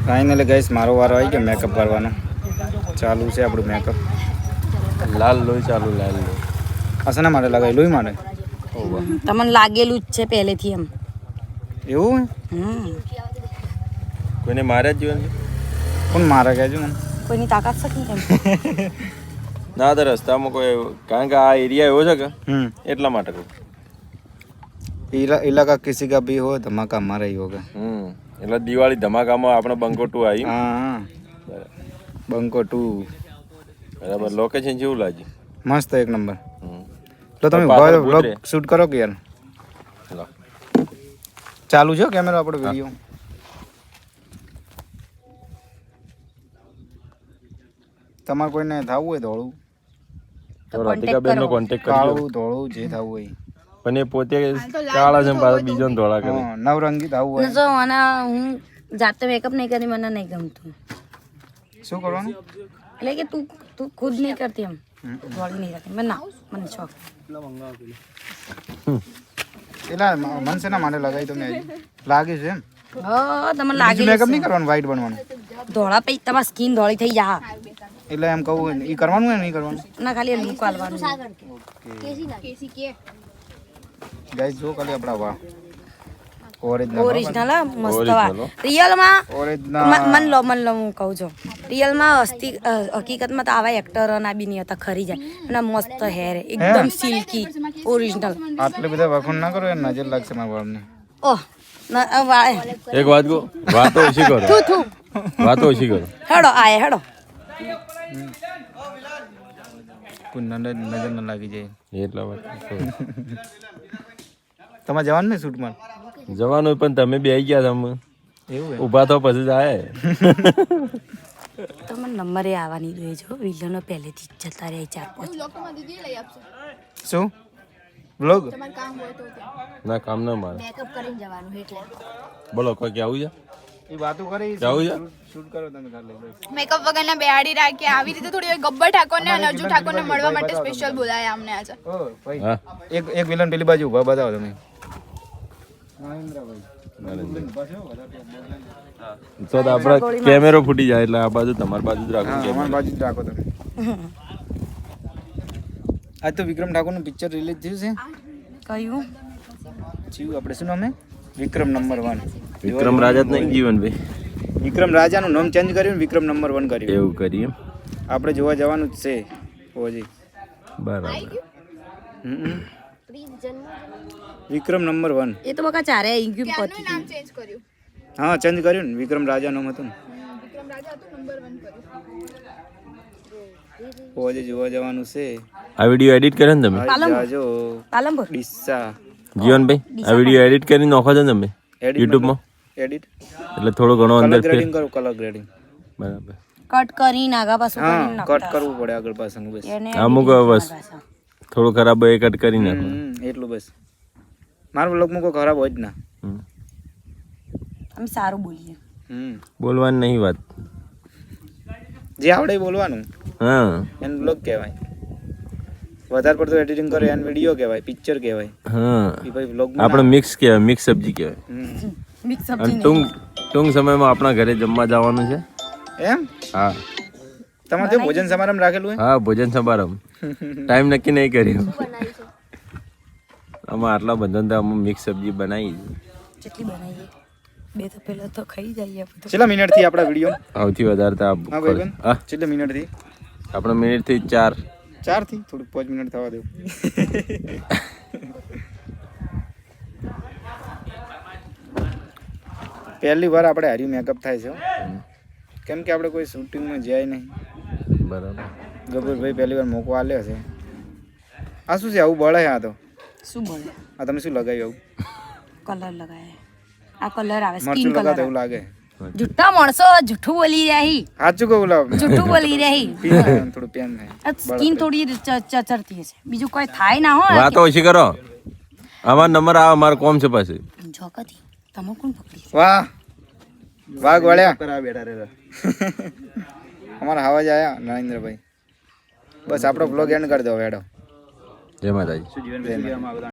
Finally guys મારો વારો આવી ગયો મેકઅપ કરવાનો. ચાલુ છે આપણું મેકઅપ. લાલ લોહી ચાલુ લાલ લોહી. અસના માટે લગાવી લોહી માટે. તમને લાગેલું જ છે પહેલેથી એમ. એવું કોઈને મારે જ જીવન કોણ મારે કહેજો મને. કોઈની તાકાત છે એમ. ના તો રસ્તામાં કોઈ કારણ કે આ એરિયા એવો છે કે એટલા માટે કહું. इलाका किसी का भी हो धमाका हमारा ही होगा. એટલે દિવાળી ધમાકામાં આપણે બંકો 2 આવી. હા બંકો 2 બરાબર. લોકેશન જેવું લાગ્યું? મસ્ત એક નંબર. તો તમે વ્લોગ શૂટ કરો કે યાર. ચાલુ છે કેમેરો આપણો વિડિયો. તમારે કોઈને થાવું હોય ધોળું તો રાધિકાબેન નો કોન્ટેક્ટ કરજો. કાળું ધોળું જે થાવું હોય. પણ એ પોતે કાળા છે પાછા બીજો ધોળા કરે. નવરંગી થાવું હોય. જો મને હું જાતે મેકઅપ નહીં કરી મને નહીં ગમતું. શું કરવાનું? એટલે કે તું ખુદ નહીં કરતી એમ ધોળી નહીં રાખતી મને મને શોખ. એલા મન છે ના માટે લગાવી તો મેં લાગે છે એમ. હા તમને લાગે મેકઅપ નહીં કરવાનું વ્હાઈટ બનવાનું. ધોળા પછી તમારી સ્કિન ધોળી થઈ જા. એટલે એમ કહું ઈ કરવાનું હે નહીં કરવાનું? ના ખાલી લુક આલવાનું. ગાઈસ જો ખાલી આપડા વાહ ઓરિજિનલ મસ્ત વા રિયલ માં ઓરિજિનલ મન લો હું કહું છું રિયલ માં હકીકતમાં તો આવા એક્ટર ના બી નહીં હતા ખરી જાય અને મસ્ત હેર એકદમ સિલ્કી ઓરિજિનલ. આટલે બધા વખણ ના કરો યાર નજર લાગશે મારા વાળને. ઓહ ના વાળે એક વાત કહું વાતો ઓછી કરો વાતો ઓછી કરો. હેડો આય હેડો કોઈ નજર ન લાગી જાય એટલા વાત તમારે જવાનું ને શૂટમાં? જવાનું પણ તમે બે આવી ગયા તમે એવું ઊભા તો પછી જાય. તમને નંબરે આવવાની જોઈએ જો વિલનો પહેલેથી જ જતા રહે 4-5. શું બ્લોગ ના કામ ના મારે મેકઅપ કરીને જવાનું એટલે બોલો કોઈ કે આવું છે એ વાતો કરી જાવું છે શૂટ કરો તમે ખાલી. મેકઅપ વગરના બેહાડી રાખ્યા આવી રીતે થોડી ગબ્બર ઠાકોરને અને અર્જુન ઠાકોરને મળવા માટે સ્પેશિયલ બોલાયા અમને આજે. ઓ ભાઈ એક વિલન પેલી બાજુ ઊભા બતાવો તમે. તો આપડે કેમેરો ફૂટી જાય એટલે આ બાજુ તમારી બાજુ જ રાખો. અમારી બાજુ જ રાખો તમે. આજ તો વિક્રમ ઠાકોરનું પિક્ચર રિલીઝ થયું છે. કયું જીવ આપણે શું નામ હે? વિક્રમ નંબર 1. વિક્રમ રાજા જ નહીં જીવનભાઈ. વિક્રમ રાજાનું નામ ચેન્જ કર્યું વિક્રમ નંબર 1 કર્યું. એવું કરી એમ આપણે જોવા જવાનું જ છે ઓજી. બરાબર. વિક્રમ નંબર 1. એ તો બકા ચારે આવી ગયું પતી નામ ચેન્જ કર્યું. હા ચેન્જ કર્યું ને વિક્રમ રાજા નામ હતું ને. વિક્રમ રાજા હતું નંબર 1 કર્યું. ઓજી જોવા જવાનું છે. આ વિડિયો એડિટ કરે ને તમે? જાજો પાલનપુર ડીસા જીવનભાઈ આ વિડિયો એડિટ કરીને નાખો છો ને તમે YouTube માં? એડિટ એટલે થોડો ઘણો કલર અંદર ગ્રેડિંગ કરો કલર ગ્રેડિંગ. બરાબર. કટ કરીને આગા પાછું હા કટ કરવું પડે આગળ પાછળનું બસ. અમુક બસ થોડું ખરાબ હોય એ કટ કરી નાખો. એટલું બસ. મારો બ્લોગ માં કોઈ ખરાબ હોય જ ના. અમે સારું બોલીએ. બોલવાની નહીં વાત જે આવડે એ બોલવાનું. હા એન બ્લોગ કહેવાય. વધારે પડતું એડિટિંગ કરે એન વિડિયો કહેવાય પિક્ચર કહેવાય. હા એ ભાઈ બ્લોગ આપણે મિક્સ કહેવાય મિક્સ સબ્જી કહેવાય. મિક્સ અને સબ્જી ટૂંક સમયમાં આપણા ઘરે જમવા જવાનું છે. એમ હા તમારે ત્યાં ભોજન સમારંભ રાખેલું હે? હા ભોજન સમારંભ ટાઈમ નક્કી નહીં કર્યો. આમાં આટલા બધા અમે મિક્સ સબ્જી બનાવી જેટલી બનાવીએ બે તો પહેલા તો ખાઈ જઈએ બધું. કેટલા મિનિટ થી આપડા વિડિયો? સૌથી વધારે તો હા ભાઈ હા કેટલા મિનિટ થી? આપણે મિનિટ થી 4 થી થોડું 5 મિનિટ થવા દેવું. પહેલી વાર આપણે હારી મેકઅપ થાય છે કેમ કે આપણે કોઈ શૂટિંગમાં જાય નહીં. બરાબર. ગબરભાઈ પહેલી વાર મોકો આલ્યો છે. આ શું છે આવું બળે? આ તો શું બોલે? આ તમે શું લગાવ્યું આવું? કલર લગાય. આ કલર આવે મરચું સ્કિન લગાવે કલર. એવું લાગે. જુઠ્ઠા માણસો જુઠ્ઠું બોલી રહી. સાચું કહું લાવ જુઠ્ઠું બોલી રહી. થોડું પેન થાય. સ્કિન થોડી ચચરતી છે બીજું કોઈ થાય ના હોય. વાતો ઓછી કરો. અમારો નંબર આ અમારો કોમ છે પાછી જોકતી તમે કોણ પકડી? વાહ વાઘ વળ્યા કરા બેઠા રહેલા. અમારા હવાજ આયા નરેન્દ્રભાઈ. બસ આપણો બ્લોગ એન્ડ કરી દો હેડો. જય માતાજી.